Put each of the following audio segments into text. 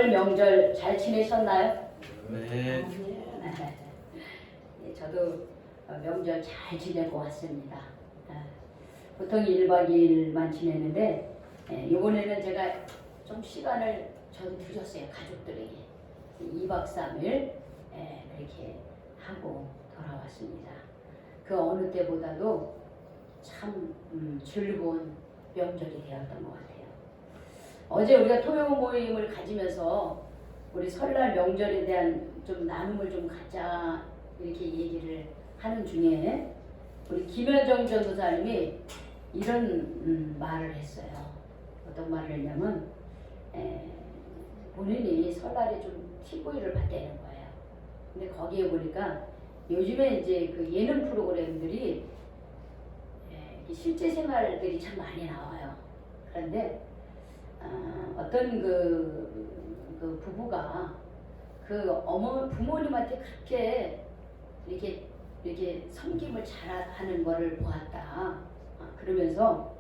설 명절 잘 지내셨나요? 네. 예, 저도 명절 잘 지내고 왔습니다. 보통 1박 2일만 지내는데 이번에는 제가 좀 시간을 좀 드렸어요. 가족들에게 2박 3일 그렇게 하고 돌아왔습니다. 그 어느 때보다도 참 즐거운 명절이 되었던 것 같아요. 어제 우리가 토요 모임을 가지면서 우리 설날 명절에 대한 좀 나눔을 좀 갖자 이렇게 얘기를 하는 중에 우리 김여정 전도사님이 이런 말을 했어요. 어떤 말을 했냐면 본인이 설날에 좀 TV를 봤다는 거예요. 근데 거기에 보니까 요즘에 이제 그 예능 프로그램들이 실제 생활들이 참 많이 나와요. 그런데 어떤 그 부부가 그 부모님한테 그렇게 이렇게 섬김을 잘하는 거를 보았다. 그러면서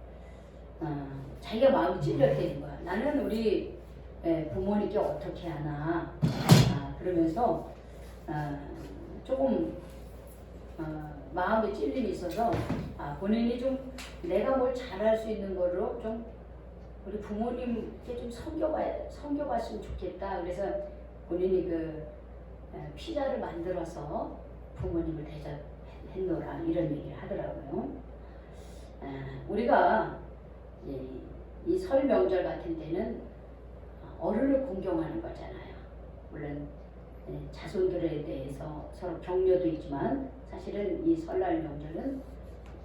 자기가 마음이 찔렸다는 거야. 나는 우리 부모님께 어떻게 하나. 그러면서 조금 마음에 찔림이 있어서 본인이 좀 내가 뭘 잘할 수 있는 거로 좀 우리 부모님께 좀 섬겨봤으면 좋겠다. 그래서 본인이 그 피자를 만들어서 부모님을 대접했노라 이런 얘기를 하더라고요. 우리가 이 설 명절 같은 때는 어른을 공경하는 거잖아요. 물론 자손들에 대해서 서로 격려도 있지만 사실은 이 설날 명절은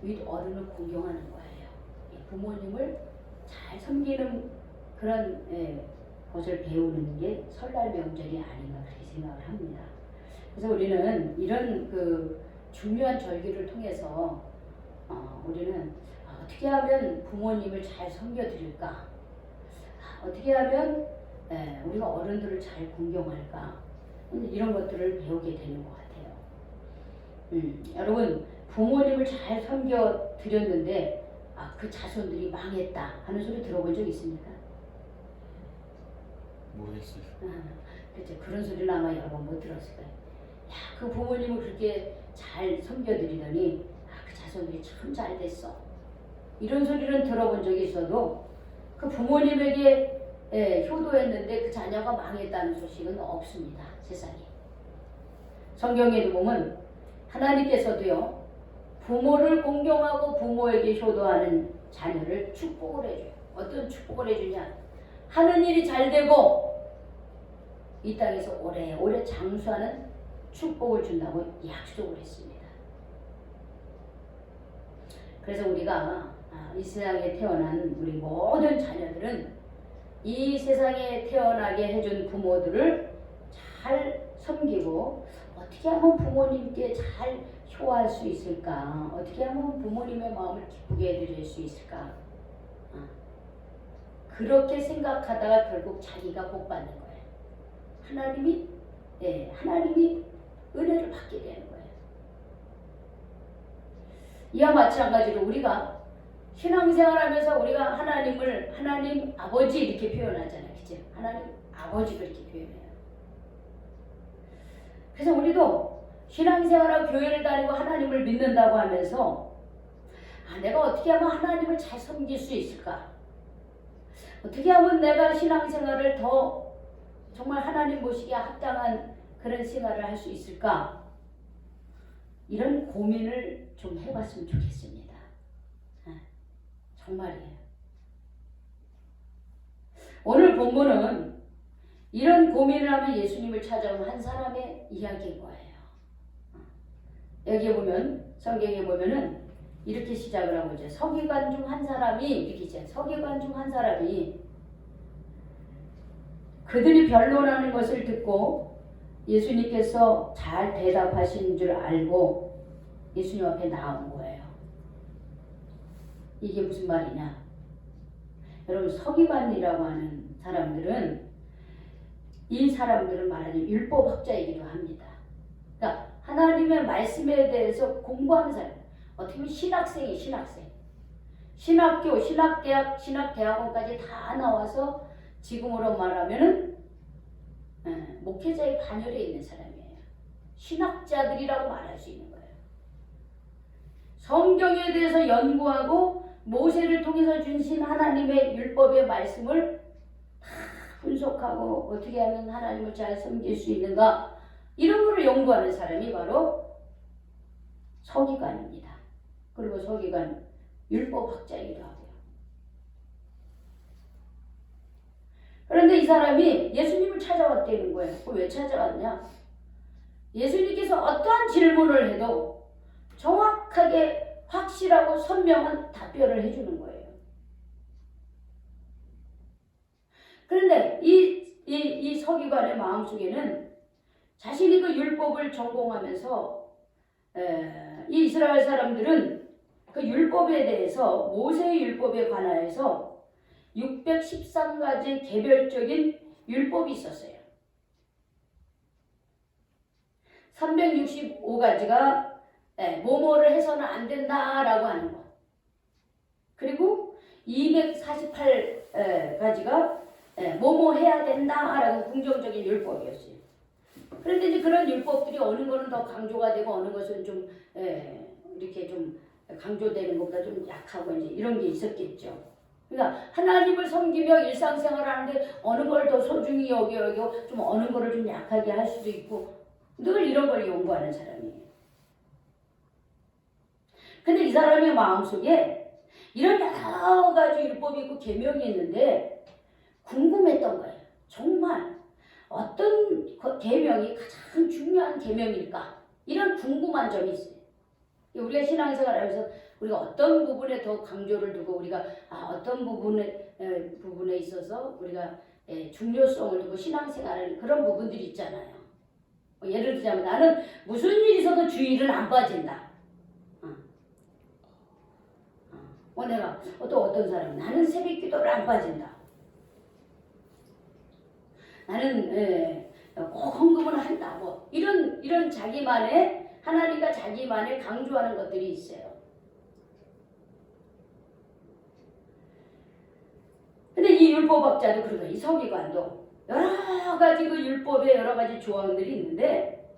윗 어른을 공경하는 거예요. 부모님을 잘 섬기는 그런 것을 배우는 게 설날 명절이 아닌가 그렇게 생각을 합니다. 그래서 우리는 이런 그 중요한 절기를 통해서 우리는 어떻게 하면 부모님을 잘 섬겨드릴까? 어떻게 하면 우리가 어른들을 잘 공경할까? 이런 것들을 배우게 되는 것 같아요. 여러분 부모님을 잘 섬겨드렸는데 그 자손들이 망했다 하는 소리 들어본 적 있습니까? 모르겠어요. 그렇죠. 그런 소리는 아마 여러 번 못 들었을 거예요. 야, 그 부모님을 그렇게 잘 섬겨드리더니 그 자손들이 참 잘 됐어. 이런 소리는 들어본 적이 있어도 그 부모님에게 효도했는데 그 자녀가 망했다는 소식은 없습니다. 세상에. 성경에도 보면 하나님께서도요. 부모를 공경하고 부모에게 효도하는 자녀를 축복을 해줘요. 어떤 축복을 해주냐? 하는 일이 잘 되고 이 땅에서 오래오래 장수하는 축복을 준다고 약속을 했습니다. 그래서 우리가 이 세상에 태어난 우리 모든 자녀들은 이 세상에 태어나게 해준 부모들을 잘 섬기고 어떻게 하면 부모님께 잘 효할 수 있을까? 어떻게 하면 부모님의 마음을 기쁘게 해드릴 수 있을까? 그렇게 생각하다가 결국 자기가 복 받는 거예요. 하나님이 은혜를 받게 되는 거예요. 이와 마찬가지로 우리가 신앙생활하면서 우리가 하나님 아버지 이렇게 표현하잖아요. 그죠? 하나님 아버지 그렇게 표현해요. 그래서 우리도 신앙생활하고 교회를 다니고 하나님을 믿는다고 하면서 내가 어떻게 하면 하나님을 잘 섬길 수 있을까? 어떻게 하면 내가 신앙생활을 더 정말 하나님 모시기에 합당한 그런 생활을 할 수 있을까? 이런 고민을 좀 해봤으면 좋겠습니다. 정말이에요. 오늘 본문은 이런 고민을 하며 예수님을 찾아온 한 사람의 이야기인 거예요. 여기에 보면 성경에 보면은 이렇게 시작을 하고 있죠. 서기관 중 한 사람이 이렇게 있죠. 서기관 중 한 사람이 그들이 변론하는 것을 듣고 예수님께서 잘 대답하신 줄 알고 예수님 앞에 나온 거예요. 이게 무슨 말이냐? 여러분 서기관이라고 하는 사람들은 이 사람들은 말하자면 율법학자이기도 합니다. 그러니까 하나님의 말씀에 대해서 공부하는 사람, 어떻게 보면 신학생이 신학생. 신학교, 신학대학, 신학대학원까지 다 나와서 지금으로 말하면은 목회자의 반열에 있는 사람이에요. 신학자들이라고 말할 수 있는 거예요. 성경에 대해서 연구하고 모세를 통해서 주신 하나님의 율법의 말씀을 다 분석하고 어떻게 하면 하나님을 잘 섬길 수 있는가, 이런 거를 연구하는 사람이 바로 서기관입니다. 그리고 서기관 율법학자이기도 하고요. 그런데 이 사람이 예수님을 찾아왔다는 거예요. 왜 찾아왔냐? 예수님께서 어떠한 질문을 해도 정확하게 확실하고 선명한 답변을 해주는 거예요. 그런데 이 서기관의 마음속에는 자신이 그 율법을 전공하면서 이 이스라엘 사람들은 그 율법에 대해서, 모세의 율법에 관하여서 613가지 개별적인 율법이 있었어요. 365가지가 뭐뭐를 해서는 안 된다라고 하는 거. 그리고 248가지가 뭐뭐 해야 된다라고 긍정적인 율법이었어요. 그런데 이제 그런 율법들이 어느 거는 더 강조가 되고 어느 것은 좀 이렇게 좀 강조되는 것보다 좀 약하고 이제 이런 게 있었겠죠. 그러니까 하나님을 섬기며 일상생활을 하는데 어느 걸 더 소중히 여겨 좀 어느 거를 좀 약하게 할 수도 있고, 늘 이런 걸 연구하는 사람이에요. 근데 이 사람의 마음속에 이런 여러 가지 율법이 있고 계명이 있는데 궁금했던 거예요. 정말 어떤 계명이 가장 중요한 계명일까? 이런 궁금한 점이 있어요. 우리가 신앙생활하면서 우리가 어떤 부분에 더 강조를 두고 우리가 어떤 부분에 있어서 우리가 중요성을 두고 신앙생활을, 그런 부분들이 있잖아요. 예를 들자면 나는 무슨 일이 있어도 주일은 안 빠진다. 내가 또 어떤 사람은 나는 새벽 기도를 안 빠진다. 나는 꼭 헌금을 한다. 뭐 이런 자기만의, 하나님과 자기만의 강조하는 것들이 있어요. 근데 이 율법학자도 그러고 이 서기관도 여러 가지 그 율법에 여러 가지 조항들이 있는데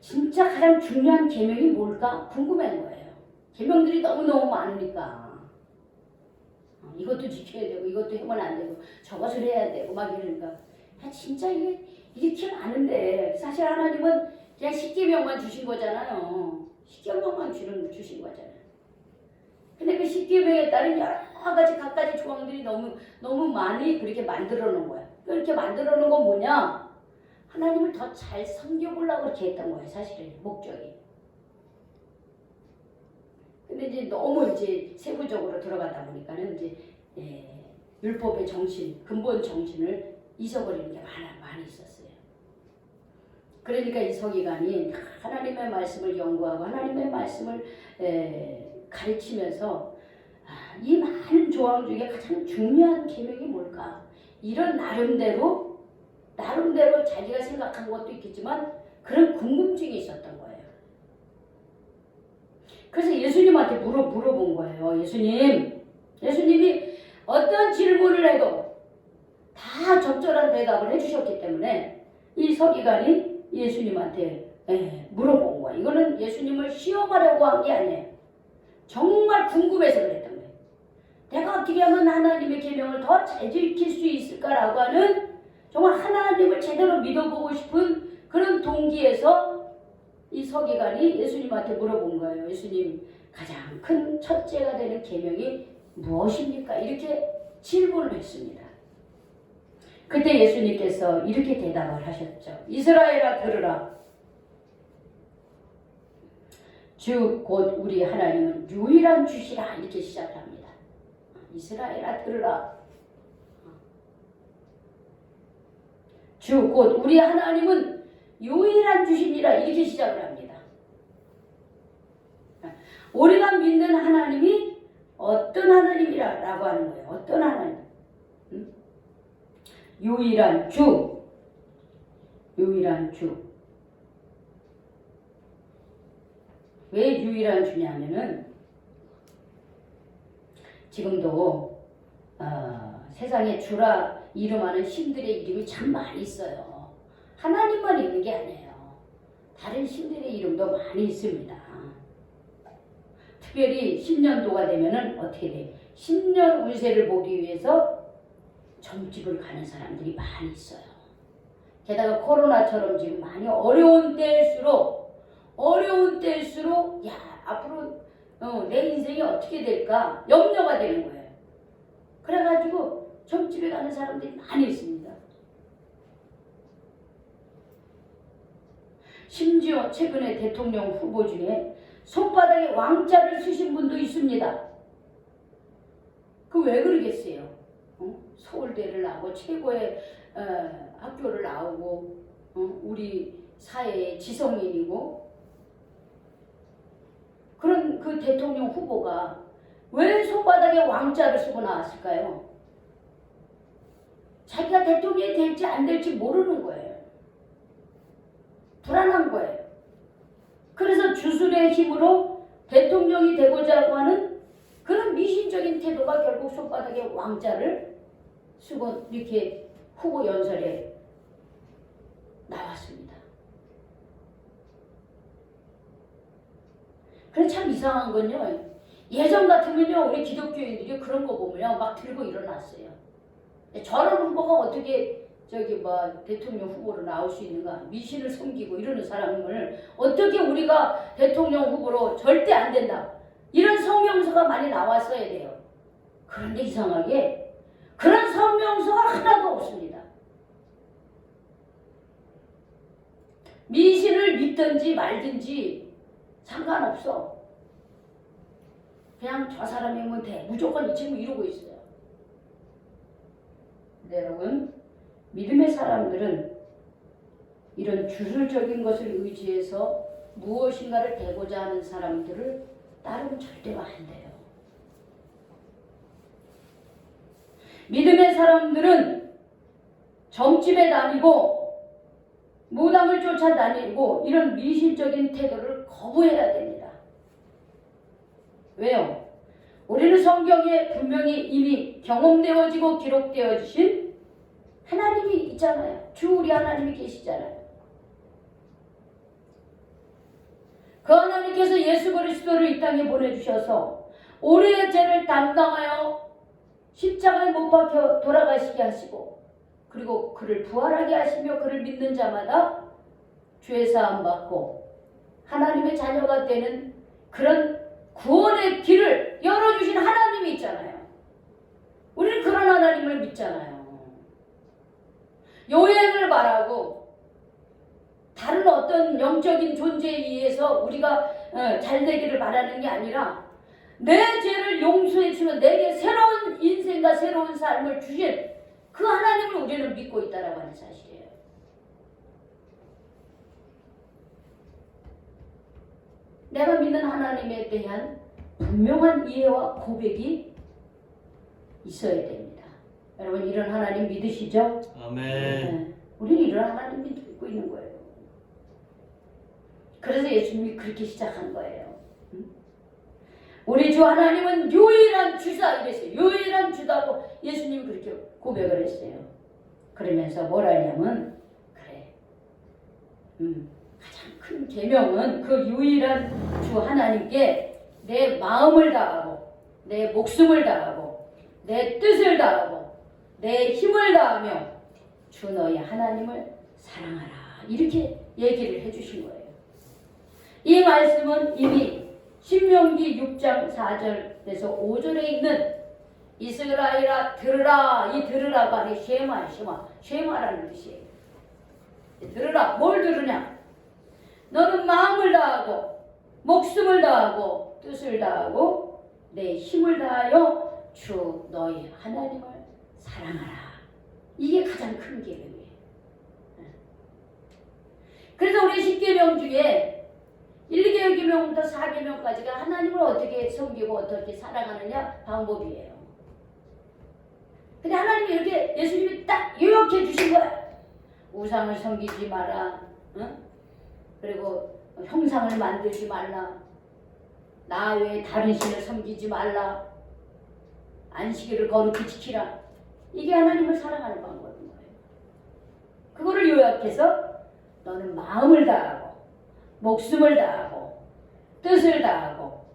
진짜 가장 중요한 계명이 뭘까 궁금한 거예요. 계명들이 너무너무 많으니까 이것도 지켜야 되고 이것도 하면 안 되고 저것을 해야 되고 막 이러니까 진짜 이게 이렇게 많은데 사실 하나님은 그냥 십계명만 주신 거잖아요. 십계명만 주신 거잖아요. 근데 그 십계명에 따른 여러 가지 각가지 조항들이 너무 많이 그렇게 만들어 놓은 거야. 그렇게 만들어 놓은 건 뭐냐? 하나님을 더 잘 섬겨보려고 그렇게 했던 거예요. 사실은 목적이. 근데 이제 너무 이제 세부적으로 들어가다 보니까는 이제 율법의 정신, 근본 정신을 잊어버리는 게 많이 있었어요. 그러니까 이 서기관이 하나님의 말씀을 연구하고 하나님의 말씀을 가르치면서 이 많은 조항 중에 가장 중요한 계명이 뭘까? 이런 나름대로 자기가 생각한 것도 있겠지만 그런 궁금증이 있었던 거예요. 그래서 예수님한테 물어본 거예요. 예수님이 어떤 질문을 해도 다 적절한 대답을 해주셨기 때문에 이 서기관이 예수님한테 물어본 거예요. 이거는 예수님을 시험하려고 한 게 아니에요. 정말 궁금해서 그랬던 거예요. 내가 어떻게 하면 하나님의 계명을 더 잘 지킬 수 있을까라고 하는 정말 하나님을 제대로 믿어보고 싶은 그런 동기에서 이 서기관이 예수님한테 물어본 거예요. 예수님, 가장 큰 첫째가 되는 계명이 무엇입니까? 이렇게 질문을 했습니다. 그때 예수님께서 이렇게 대답을 하셨죠. 이스라엘아 들으라. 주 곧 우리 하나님은 유일한 주시라. 이렇게 시작합니다. 이스라엘아 들으라. 주 곧 우리 하나님은 유일한 주시니라. 이렇게 시작을 합니다. 우리가 믿는 하나님이 어떤 하나님이라고 하는 거예요. 어떤 하나님? 유일한 주. 유일한 주. 왜 유일한 주냐면은 지금도 세상에 주라 이름하는 신들의 이름이 참 많이 있어요. 하나님만 있는 게 아니에요. 다른 신들의 이름도 많이 있습니다. 특별히 신년도가 되면은 어떻게 돼? 신년 운세를 보기 위해서 점집을 가는 사람들이 많이 있어요. 게다가 코로나처럼 지금 많이 어려운 때일수록 야 앞으로 내 인생이 어떻게 될까 염려가 되는 거예요. 그래가지고 점집에 가는 사람들이 많이 있습니다. 심지어 최근에 대통령 후보 중에 손바닥에 왕자를 쓰신 분도 있습니다. 그 왜 그러겠어요? 서울대를 나오고 최고의 학교를 나오고 우리 사회의 지성인이고 그런 그 대통령 후보가 왜 손바닥에 왕자를 쓰고 나왔을까요? 자기가 대통령이 될지 안 될지 모르는 거예요. 불안한 거예요. 그래서 주술의 힘으로 대통령이 되고자 하는 그런 미신적인 태도가 결국 손바닥에 왕자를 쓰고 이렇게 후보 연설에 나왔습니다. 그래서 참 이상한 건요. 예전 같으면요. 우리 기독교인들이 그런 거 보면요. 막 들고 일어났어요. 저런 후보가 어떻게 대통령 후보로 나올 수 있는가? 미신을 섬기고 이러는 사람을 어떻게 우리가 대통령 후보로 절대 안 된다. 이런 성명서가 많이 나왔어야 돼요. 그런데 이상하게 그런 성명서가 하나도 없습니다. 미신을 믿든지 말든지 상관없어. 그냥 저 사람이면 돼. 무조건 이 친구 이러고 있어요. 근데 여러분, 믿음의 사람들은 이런 주술적인 것을 의지해서 무엇인가를 되고자 하는 사람들을 따르면 절대로 안 돼요. 믿음의 사람들은 점집에 다니고 무당을 쫓아다니고 이런 미신적인 태도를 거부해야 됩니다. 왜요? 우리는 성경에 분명히 이미 경험되어지고 기록되어지신 하나님이 있잖아요. 주 우리 하나님이 계시잖아요. 그 하나님께서 예수 그리스도를 이 땅에 보내주셔서 우리의 죄를 담당하여 십자가에 못 박혀 돌아가시게 하시고 그리고 그를 부활하게 하시며 그를 믿는 자마다 죄사함 받고 하나님의 자녀가 되는 그런 구원의 길을 열어주신 하나님이 있잖아요. 우리는 그런 하나님을 믿잖아요. 요행을 바라고 다른 어떤 영적인 존재에 의해서 우리가 잘 되기를 바라는 게 아니라 내 죄를 용서해 주면 내게 새로운 인생과 새로운 삶을 주신 그 하나님을 우리는 믿고 있다라고 하는 사실이에요. 내가 믿는 하나님에 대한 분명한 이해와 고백이 있어야 됩니다. 여러분 이런 하나님 믿으시죠? 아멘. 네. 우리는 이런 하나님 믿고 있는 거예요. 그래서 예수님이 그렇게 시작한 거예요. 우리 주 하나님은 유일한 주사 이랬어요. 유일한 주다고 예수님이 그렇게 고백을 했어요. 그러면서 뭐라냐면 그래. 가장 큰 계명은 그 유일한 주 하나님께 내 마음을 다하고 내 목숨을 다하고 내 뜻을 다하고 내 힘을 다하며 주 너희 하나님을 사랑하라. 이렇게 얘기를 해주신 거예요. 이 말씀은 이미 신명기 6장 4절에서 5절에 있는 이스라엘아 들으라. 이 들으라가 아니 쉐마야 쉐마라는 뜻이에요. 들으라. 뭘 들으냐? 너는 마음을 다하고 목숨을 다하고 뜻을 다하고 내 힘을 다하여 주 너희 하나님을 사랑하라. 이게 가장 큰 계명이에요. 그래서 우리 10계명 중에 1계명부터 4계명까지가 하나님을 어떻게 섬기고 어떻게 사랑하느냐 방법이에요. 근데 하나님이 이렇게 예수님이 딱 요약해 주신 거야. 우상을 섬기지 마라. 응? 그리고 형상을 만들지 말라. 나 외에 다른 신을 섬기지 말라. 안식일을 거룩히 지키라. 이게 하나님을 사랑하는 방법인 거예요. 그거를 요약해서 너는 마음을 다하고 목숨을 다하고 뜻을 다하고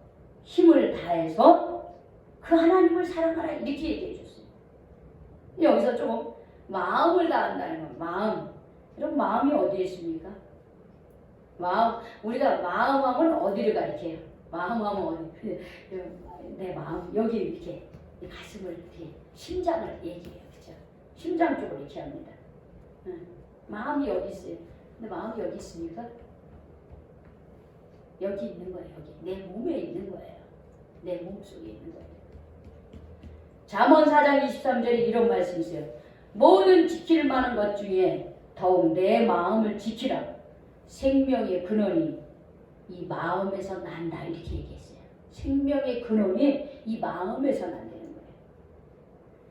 힘을 다해서 그 하나님을 사랑하라 이렇게 얘기해 줬어요. 여기서 조금 마음을 다한다는 건 마음. 여러분 마음이 어디에 있습니까? 마음, 우리가 마음하면 어디를 가리켜요? 마음하면 어디? 내 마음 여기 이렇게 가슴을 이렇게 심장을 얘기해요, 그렇죠? 심장 쪽으로 이렇게 합니다. 마음이 여기 있어요. 근데 마음이 여기 있습니까? 여기 있는 거예요. 여기 내 몸에 있는 거예요. 내 몸 속에 있는 거예요. 잠언 4장 23절에 이런 말씀이 있어요. 모든 지킬 만한 것 중에 더욱 내 마음을 지키라. 생명의 근원이 이 마음에서 난다 이렇게 얘기했어요. 생명의 근원이 이 마음에서 난다는 거예요.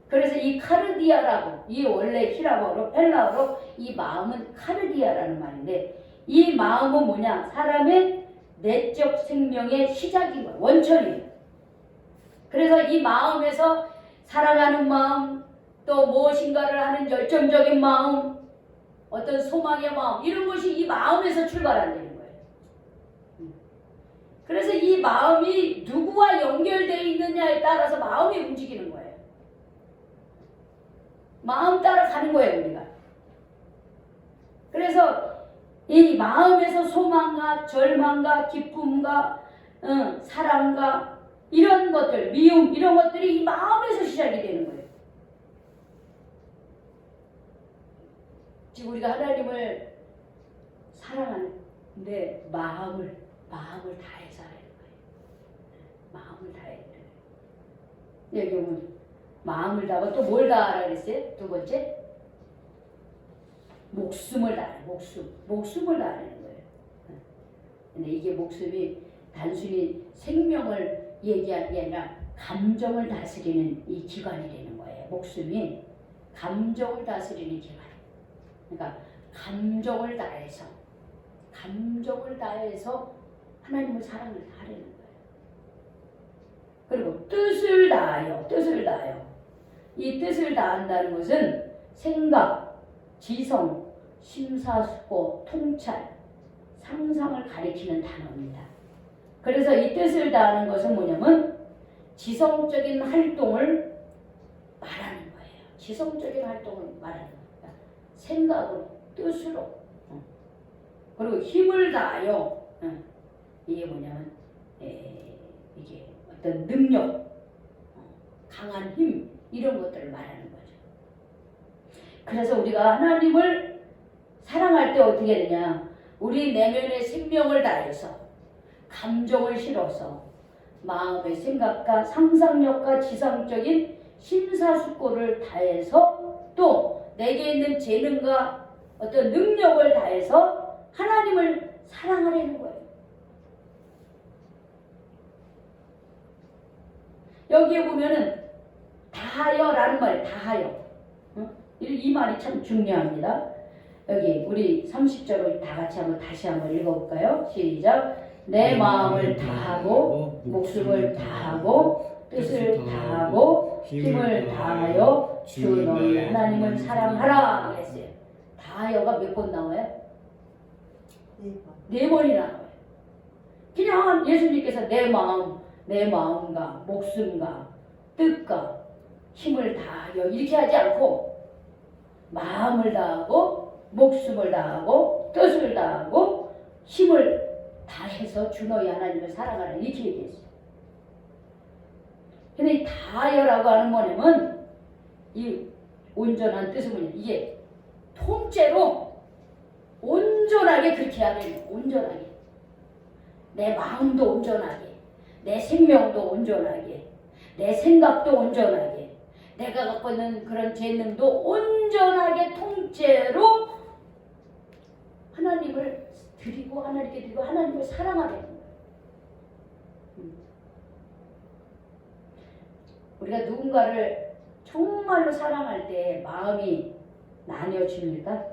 그래서 이 카르디아라고, 이 원래 히라버로 헬라어로 이 마음은 카르디아라는 말인데, 이 마음은 뭐냐? 사람의 내적 생명의 시작인 거예요. 원천이에요. 그래서 이 마음에서 살아가는 마음, 또 무엇인가를 하는 열정적인 마음, 어떤 소망의 마음, 이런 것이 이 마음에서 출발한다는 거예요. 그래서 이 마음이 누구와 연결되어 있느냐에 따라서 마음이 움직이는 거예요. 마음 따라 가는 거예요, 우리가. 그래서 이 마음에서 소망과 절망과 기쁨과 사랑과 이런 것들, 미움, 이런 것들이 이 마음에서 시작이 되는 거예요. 지금 우리가 하나님을 사랑하는데 마음을 다해서 하는 거예요. 마음을 다해야 돼요. 여기 보면 마음을 다하고 또 뭘 다하라 그랬어요? 두 번째 목숨을 다하는 목숨을 다하는 거예요. 근데 이게 목숨이 단순히 생명을 얘기하는 게 아니라 감정을 다스리는 이 기관이 되는 거예요. 목숨이 감정을 다스리는 기관. 그러니까 감정을 다해서 하나님을 사랑을 하려는 거예요. 그리고 뜻을 다하여. 이 뜻을 다한다는 것은 생각, 지성, 심사숙고, 통찰, 상상을 가리키는 단어입니다. 그래서 이 뜻을 다하는 것은 뭐냐면 지성적인 활동을 말하는 거예요. 지성적인 활동을 말하는 거예요. 생각으로, 뜻으로, 그리고 힘을 다하여. 이게 뭐냐면 이게 어떤 능력, 강한 힘, 이런 것들을 말하는 거죠. 그래서 우리가 하나님을 사랑할 때 어떻게 되냐? 우리 내면의 생명을 다해서, 감정을 실어서, 마음의 생각과 상상력과 지성적인 심사숙고를 다해서, 또 내게 있는 재능과 어떤 능력을 다해서 하나님을 사랑하려는 거예요. 여기에 보면은 다하여라는 말이에요. 다하여. 이 말이 참 중요합니다. 여기 우리 30절을 다 같이 다시 한번 읽어볼까요? 시작. 내 마음을 다하고 목숨을 다하고 뜻을 다하고 힘을 다하여 주 너희 하나님을 사랑하라 했어요. 다하여가 몇 번 나와요? 4번이 나와요. 그냥 예수님께서 내 마음과 목숨과 뜻과 힘을 다하여 이렇게 하지 않고 마음을 다하고 목숨을 다하고 뜻을 다하고 힘을 다해서 주 너희 하나님을 사랑하라 이렇게 얘기했어요. 근데 이 다하여라고 하는 뭐냐면 이 온전한 뜻은 뭐냐, 이게 통째로 온전하게 그렇게 해야 돼요. 온전하게 내 마음도 온전하게, 내 생명도 온전하게, 내 생각도 온전하게, 내가 갖고 있는 그런 재능도 온전하게 통째로 하나님을 드리고 하나님을 사랑하려는 거예요. 우리가 누군가를 정말로 사랑할 때 마음이 나뉘어집니까?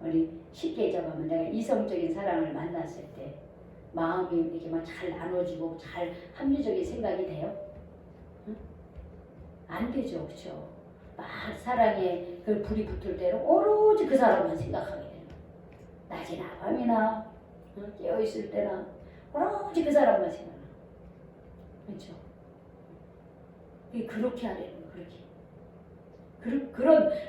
우리 쉽게 얘기하면 내가 이성적인 사랑을 만났을 때 마음이 이렇게 막 잘 나눠지고 잘 합리적인 생각이 돼요? 응? 안 되죠, 그렇죠? 막 사랑에 그 불이 붙을 때는 오로지 그 사람만 생각하게 되는 거예요. 낮이나 밤이나 깨어있을 때나 오로지 그 사람만 생각나. 그렇죠? 그렇게 하려는 거예요. 그렇게.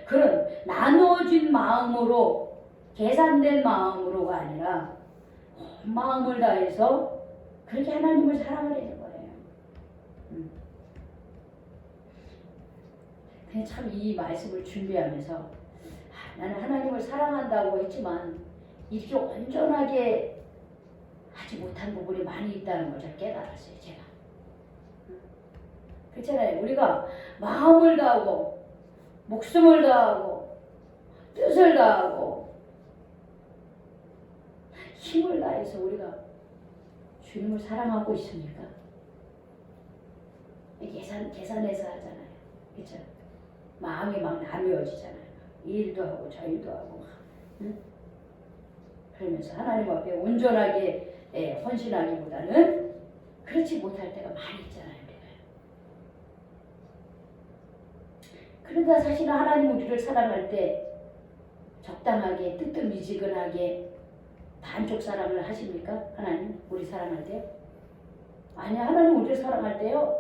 그런 나눠진 마음으로, 계산된 마음으로가 아니라 마음을 다해서 그렇게 하나님을 사랑하려는 거예요. 그냥 참 이 말씀을 준비하면서 나는 하나님을 사랑한다고 했지만 이렇게 온전하게 하지 못한 부분이 많이 있다는 걸 잘 깨달았어요. 제가. 그렇잖아요. 우리가 마음을 다하고 목숨을 다하고 뜻을 다하고 힘을 다해서 우리가 주님을 사랑하고 있습니까? 계산해서 하잖아요. 그렇죠? 마음이 막 나뉘어지잖아요. 이 일도 하고 저 일도 하고 응? 그러면서 하나님 앞에 온전하게 헌신하기보다는 그렇지 못할 때가 많이 있잖아요. 그러다 사실은 하나님 우리를 사랑할 때 적당하게 뜨뜻미지근하게 반쪽 사랑을 하십니까? 하나님 우리 사랑할 때요? 아니, 하나님 우리를 사랑할 때요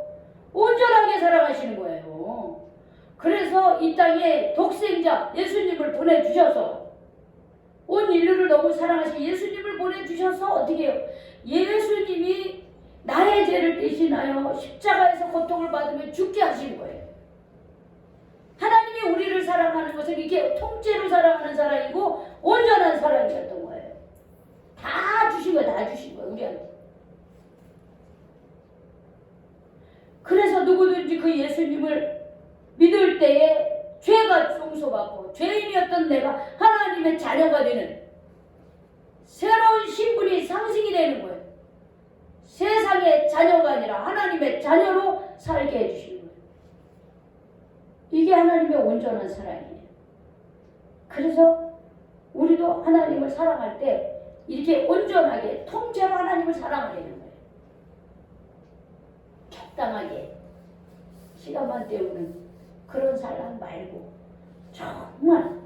온전하게 사랑하시는 거예요. 그래서 이 땅에 독생자 예수님을 보내주셔서 온 인류를 너무 사랑하신 예수님을 보내주셔서 어떻게 해요? 예수님이 나의 죄를 대신하여 십자가에서 고통을 받으며 죽게 하신 거예요. 하나님이 우리를 사랑하는 것은 이게 통째로 사랑하는 사랑이고 온전한 사랑이었던 거예요. 다 주신 거예요. 다 주신 거예요. 우리한테. 그래서 누구든지 그 예수님을 믿을 때에 죄가 용서받고 죄인이었던 내가 하나님의 자녀가 되는 새로운 신분이 상승이 되는 거예요. 세상의 자녀가 아니라 하나님의 자녀로 살게 해주시는 거예요. 이게 하나님의 온전한 사랑이에요. 그래서 우리도 하나님을 사랑할 때 이렇게 온전하게 통째로 하나님을 사랑하려는 거예요. 적당하게 시간만 때우는 그런 사랑 말고 정말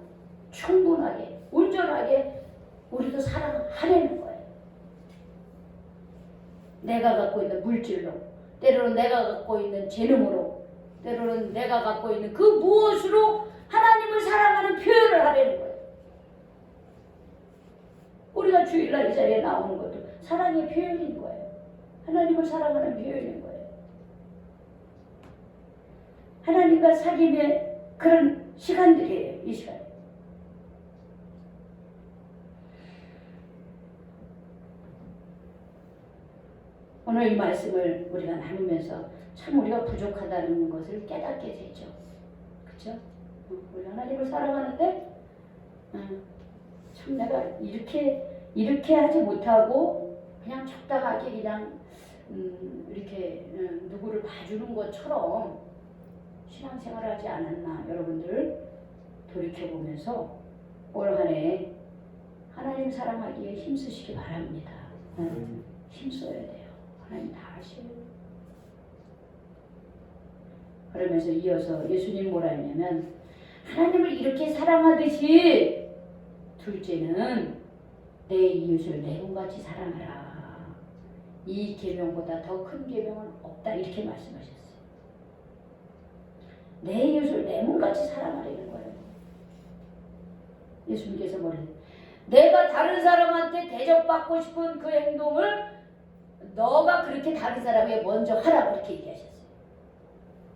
충분하게 온전하게 우리도 사랑하려는 거예요. 내가 갖고 있는 물질로, 때로는 내가 갖고 있는 재능으로, 때로는 내가 갖고 있는 그 무엇으로 하나님을 사랑하는 표현을 하려는 거예요. 우리가 주일날 이 자리에 나오는 것도 사랑의 표현인 거예요. 하나님을 사랑하는 표현인 거예요. 하나님과 사귐의 그런 시간들이에요. 이 시간. 오늘 이 말씀을 우리가 나누면서 참 우리가 부족하다는 것을 깨닫게 되죠. 그렇죠? 우리가 하나님을 사랑하는데 참 내가 이렇게 하지 못하고 그냥 적당하게 그냥 이렇게 누구를 봐주는 것처럼 신앙생활을 하지 않았나 여러분들 돌이켜보면서 올 한 해 하나님 사랑하기에 힘쓰시기 바랍니다. 힘써야 돼요. 하나님 다 아셔요. 그러면서 이어서 예수님 뭐라 했냐면 하나님을 이렇게 사랑하듯이 둘째는 내 이웃을 내 몸같이 사랑하라. 이 계명보다 더 큰 계명은 없다. 이렇게 말씀하셨어요. 내 이웃을 내 몸같이 사랑하라는 거예요. 예수님께서 뭐래요? 내가 다른 사람한테 대접받고 싶은 그 행동을 너가 그렇게 다른 사람에게 먼저 하라 그렇게 얘기하셨어요.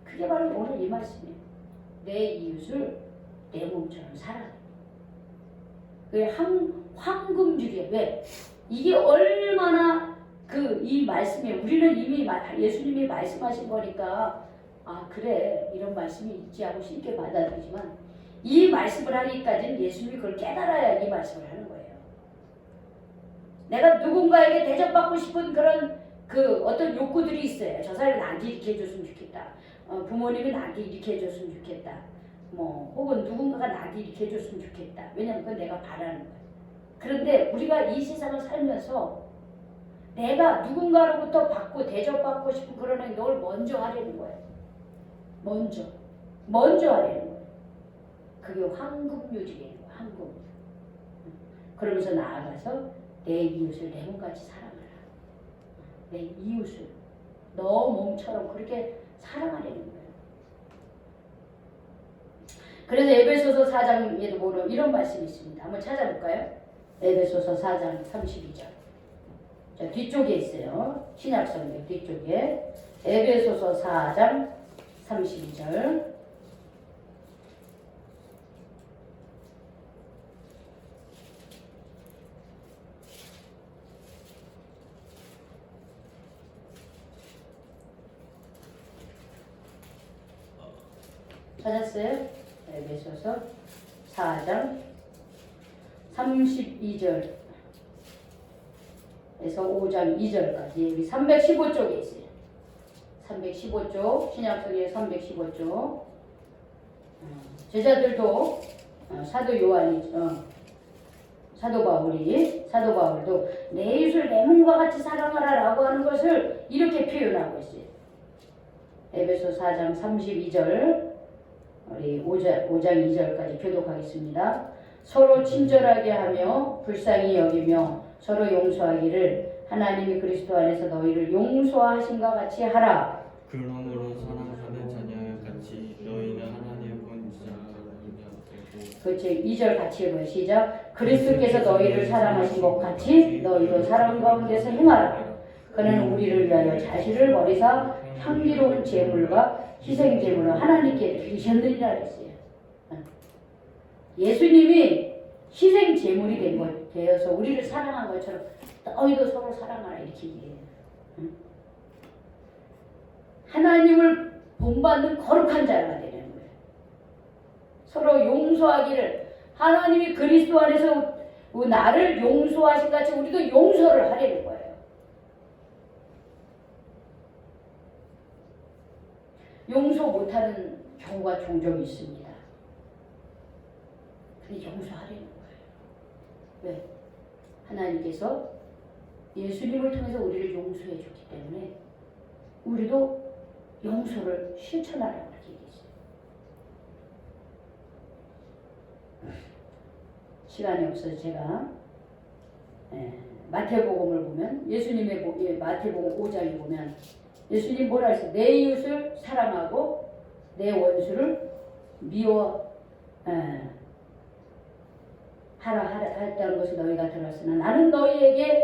그게 바로 오늘 이 말씀이에요. 내 이웃을 내 몸처럼 사랑해. 왜 황금줄이에요? 왜? 이게 얼마나 이 말씀이에요. 우리는 이미 예수님이 말씀하신 거니까 아 그래 이런 말씀이 있지 하고 쉽게 받아들이지만 이 말씀을 하기까지는 예수님이 그걸 깨달아야 이 말씀을 하는 거예요. 내가 누군가에게 대접받고 싶은 그런 어떤 욕구들이 있어요. 저 사람이 나한테 이렇게 해줬으면 좋겠다. 부모님이 나한테 이렇게 해줬으면 좋겠다. 혹은 누군가가 나한테 이렇게 해줬으면 좋겠다. 왜냐면 그건 내가 바라는 거예요. 그런데 우리가 이 세상을 살면서 내가 누군가로부터 받고 대접받고 싶은 그런 행동을 먼저 하려는 거예요. 먼저 하려는 거예요. 그게 황금요직이에요. 황금. 그러면서 나아가서 내 이웃을 내 몸같이 사랑하라. 내 이웃을 너 몸처럼 그렇게 사랑하려는 거예요. 그래서 에베소서 4장에도 보면 이런 말씀이 있습니다. 한번 찾아볼까요? 에베소서 4장 32절. 자, 뒤쪽에 있어요. 신약성경 뒤쪽에 에베소서 4장 32절. 찾았어요? 에베소서 4장 32절에서 5장 2절까지 여기 315쪽에 있어요. 315쪽 신약성경 315쪽 제자들도 사도 요한이 사도 바울도 내 이웃을 내 몸과 같이 사랑하라라고 하는 것을 이렇게 표현하고 있어요. 에베소 4장 32절 우리 5장 2절까지 교독하겠습니다. 서로 친절하게 하며 불쌍히 여기며 서로 용서하기를 하나님이 그리스도 안에서 너희를 용서하신 것 같이 하라. 그러므로 사랑하는 자녀같이 너희는 하나님의 본자가 되고. 그렇죠. 2절 같이 해봐요. 시작. 그리스도께서 너희를 사랑하신 것 같이 너희도 사랑 가운데서 행하라. 그는 우리를 위하여 자신을 버리사 향기로운 제물과 희생 제물을 하나님께 드리셨느니라 했어요. 예수님이 희생 제물이 되어서 우리를 사랑한 것처럼 너희도 서로 사랑하라 이렇게 얘기해요. 하나님을 본받는 거룩한 자가 되는 거예요. 서로 용서하기를 하나님이 그리스도 안에서 나를 용서하신 같이 우리도 용서를 하려는 거예요. 용서 못하는 경우가 종종 있습니다. 근데 용서하려는 거예요. 왜? 하나님께서 예수님을 통해서 우리를 용서해 줬기 때문에 우리도 용서를 실천하라고 이렇게 얘기했어요. 시간이 없어서 제가 마태복음을 보면 예수님의 마태복음 5장에 보면 예수님 뭐라 했어요? 내 이웃을 사랑하고 내 원수를 미워 하라 했다는 것을 너희가 들었으나 나는 너희에게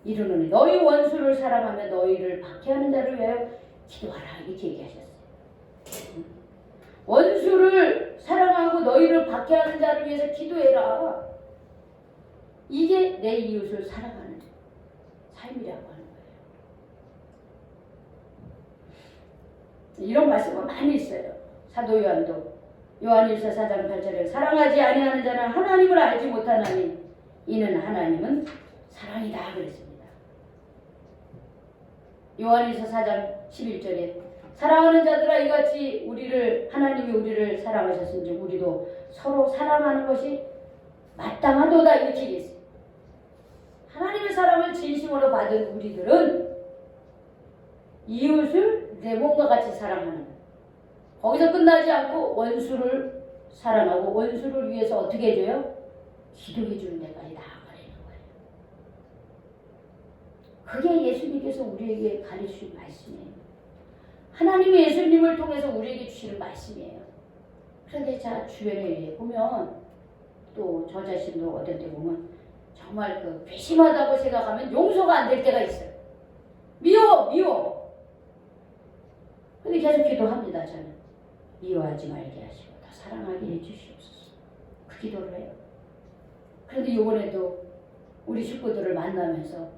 이르노니 너희 원수를 사랑하며 너희를 박해하는 자를 위하여 기도하라 이렇게 얘기하셨어요. 원수를 사랑하고 너희를 박해하는 자를 위해서 기도해라. 이게 내 이웃을 사랑하는 삶이라고 하는 거예요. 이런 말씀은 많이 있어요. 사도 요한도 요한일서 4장 8절에 사랑하지 아니하는 자는 하나님을 알지 못하나니 이는 하나님은 사랑이다 그랬습니다. 요한일서 4장 11절에 사랑하는 자들아 이같이 하나님이 우리를 사랑하셨은지 우리도 서로 사랑하는 것이 마땅하도다 이렇게 얘기했어요. 하나님의 사랑을 진심으로 받은 우리들은 이웃을 내 몸과 같이 사랑하는 거기서 끝나지 않고 원수를 사랑하고 원수를 위해서 어떻게 해줘요? 기도해 주는 데까지 나아가려는 거예요. 그게 예수님께서 우리에게 가르치신 말씀이에요. 하나님이 예수님을 통해서 우리에게 주시는 말씀이에요. 그런데 자 주변에 보면 또 저 자신도 어떤 때 보면 정말 괘씸하다고 생각하면 용서가 안 될 때가 있어요. 미워. 근데 계속 기도합니다. 저는 미워하지 말게 하시고 더 사랑하게 해주시옵소서. 그 기도를 해요. 그런데 이번에도 우리 식구들을 만나면서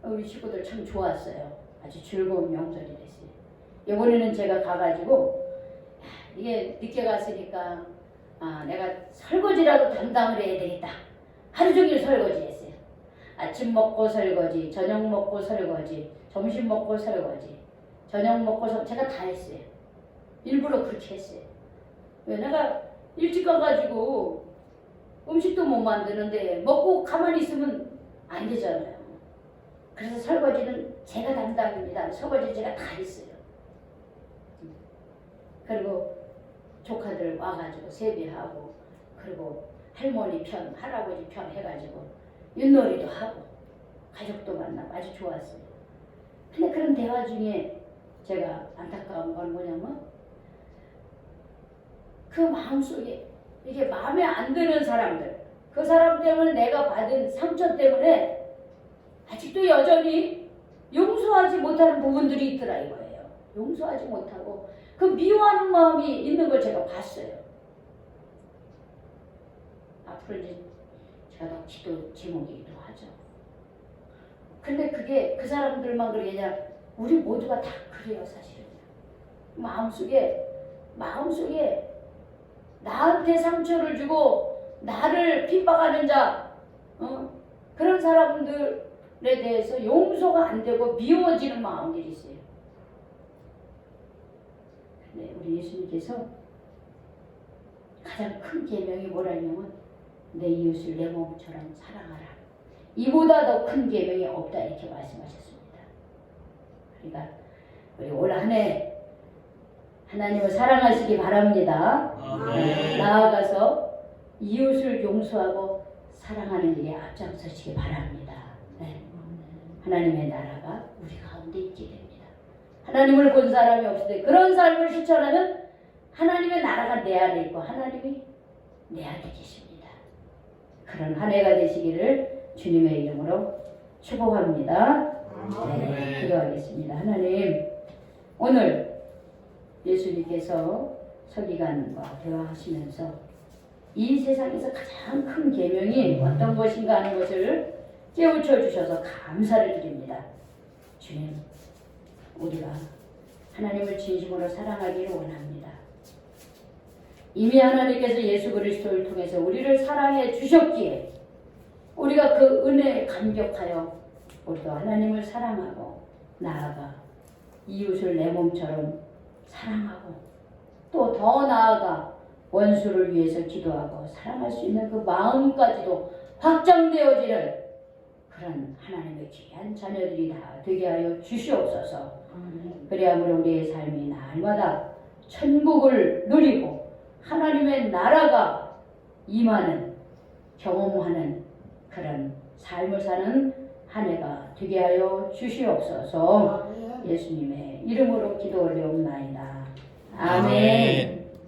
우리 식구들 참 좋았어요. 아주 즐거운 명절이 됐어요. 이번에는 제가 가가지고 이게 늦게 갔으니까 내가 설거지라도 담당을 해야 되겠다. 하루 종일 설거지했어요. 아침 먹고 설거지, 저녁 먹고 설거지, 점심 먹고 설거지, 저녁 먹고 제가 다 했어요. 일부러 그렇게 했어요. 왜 내가 일찍 가가지고 음식도 못 만드는데 먹고 가만히 있으면 안 되잖아요. 그래서 설거지는 제가 담당입니다. 설거지 제가 다 했어요. 그리고 조카들 와가지고 세배하고 그리고 할머니 편, 할아버지 편 해가지고 윷놀이도 하고 가족도 만나고 아주 좋았어요. 근데 그런 대화 중에 제가 안타까운 건 뭐냐면 그 마음속에 이게 마음에 안 드는 사람들, 그 사람 때문에 내가 받은 상처 때문에 아직도 여전히 용서하지 못하는 부분들이 있더라 이거예요. 용서하지 못하고 그 미워하는 마음이 있는 걸 제가 봤어요. 앞으로 이제 제가 더 기도 제목이기도 하죠. 근데 그게 그 사람들만 그게 아니라 우리 모두가 다 그래요 사실은. 마음속에 나한테 상처를 주고 나를 핍박하는 자, 그런 사람들에 대해서 용서가 안 되고 미워지는 마음들이 있어요. 근데 우리 예수님께서 가장 큰 계명이 뭐라냐면 내 이웃을 내 몸처럼 사랑하라. 이보다 더 큰 계명이 없다 이렇게 말씀하셨습니다. 그러니까 우리 올 한 해 하나님을 사랑하시기 바랍니다. 나아가서 이웃을 용서하고 사랑하는 일에 앞장서시기 바랍니다. 네. 하나님의 나라가 우리 가운데 있게 됩니다. 하나님을 본 사람이 없을 때 그런 삶을 실천하면 하나님의 나라가 내 안에 있고 하나님이 내 안에 계십니다. 그런 한 해가 되시기를 주님의 이름으로 축복합니다. 네, 기도하겠습니다. 하나님, 오늘 예수님께서 서기관과 대화하시면서 이 세상에서 가장 큰 계명이 어떤 것인가 하는 것을 깨우쳐 주셔서 감사를 드립니다. 주님, 우리가 하나님을 진심으로 사랑하기를 원합니다. 이미 하나님께서 예수 그리스도를 통해서 우리를 사랑해 주셨기에 우리가 그 은혜에 감격하여 우리도 하나님을 사랑하고 나아가 이웃을 내 몸처럼 사랑하고 또 더 나아가 원수를 위해서 기도하고 사랑할 수 있는 그 마음까지도 확장되어지는 그런 하나님의 귀한 자녀들이 다 되게 하여 주시옵소서. 그래야므로 우리의 삶이 날마다 천국을 누리고 하나님의 나라가 임하는 경험하는 그런 삶을 사는 한 해가 되게 하여 주시옵소서. 예수님의 이름으로 기도 올려옵나이다. 아멘.